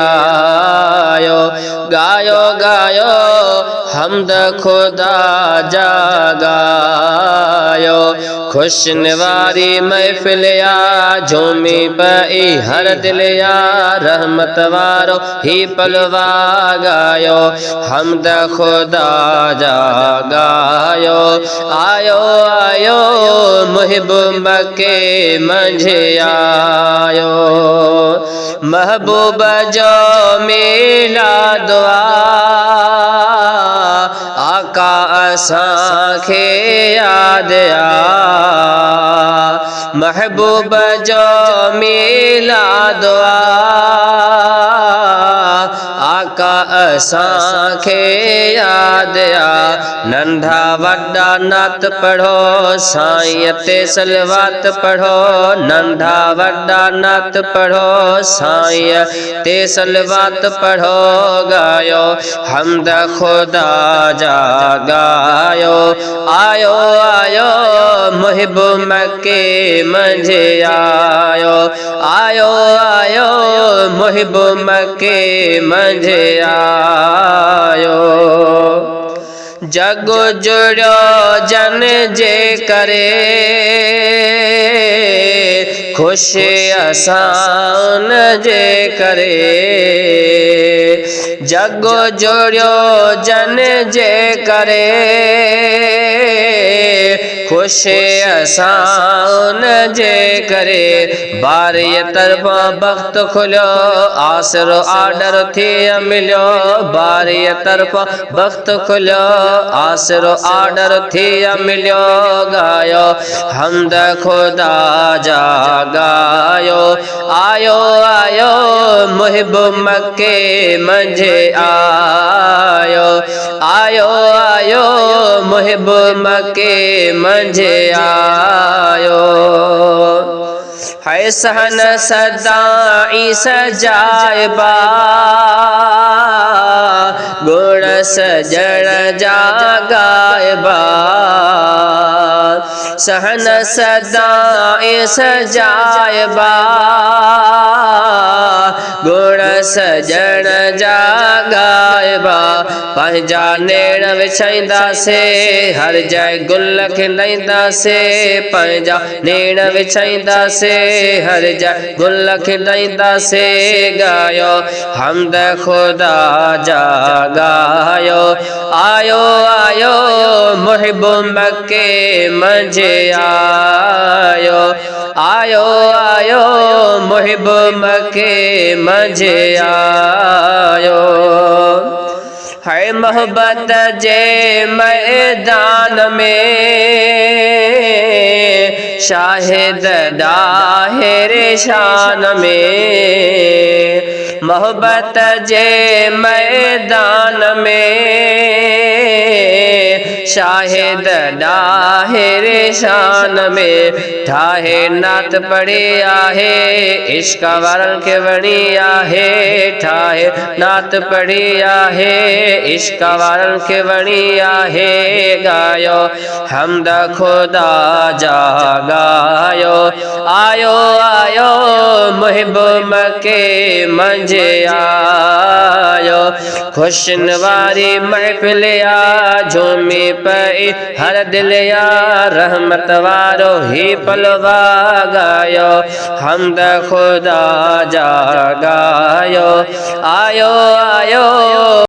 आयो गायो गायो हमद खुदा जागायो खुशनवारी महफिल या झूमी पई हर दिल या रहमत वारो ही पलवा गायो हमद खुदा जागायो आयो आयो महबूब के मंझे आयो महबूब जो मिला दुआ आका असांखे याद आ महबूब जो मिला दुआ आका असांखे याद आ नंढा वड्डा नात पढ़ो साईं ते सलवात पढ़ो नंढा वड्डा नात पढ़ो साईं ते सलवात पढ़ो गायो हमद खुदा जागायो आयो आयो महबूब के मंझे आयो आयो आयो महबूब के मंझे आयो जग जुड़ो जन जे करे खुश असान जे करे जग जुड़ो जन जे करे खुश असान जे करे बारी तरफा बख्त खुलो आसरो आर्डर थी मिलो बारी तरफा बख्त खुलो आसरो आर्डर थी मिलो गायो हमद खुदा जागायो आयो आयो महबूब के मंझे आयो आयो आयो महबूब के मंझे आयो है सहन सदाई सजायबा गुण सजन जागायबा सहन सदाई सजायबा गुण सजन जागायबा पंहिंजा नेण विछाईंदा से हर जय गुल खिलाईंदा से पंहिंजा नेण विछाईंदा से हर जय गुल खिलाईंदा से गायो हमद खुदा जागायो आयो आयो महबूब के मंझे आयो आयो आयो महबूब के मंझे आयो है मोहब्बत जे मैदान में शाहिद दाहिर शान में मोहब्बत जे मैदान में शाहिद दाहिर शान में ठाहे नात पढ़ी आहे इश्क वारन के वणी आहे ठाहे नात पढ़ी आहे इश्क वारन के वणी आहे गायो हमद खुदा जागायो आयो आयो महबूब के मंझे आयो खुशनवारी महफिल या झूमी पई हर दिल या रहमत वारो ही पलवा गायो हमद खुदा जागायो आयो आयो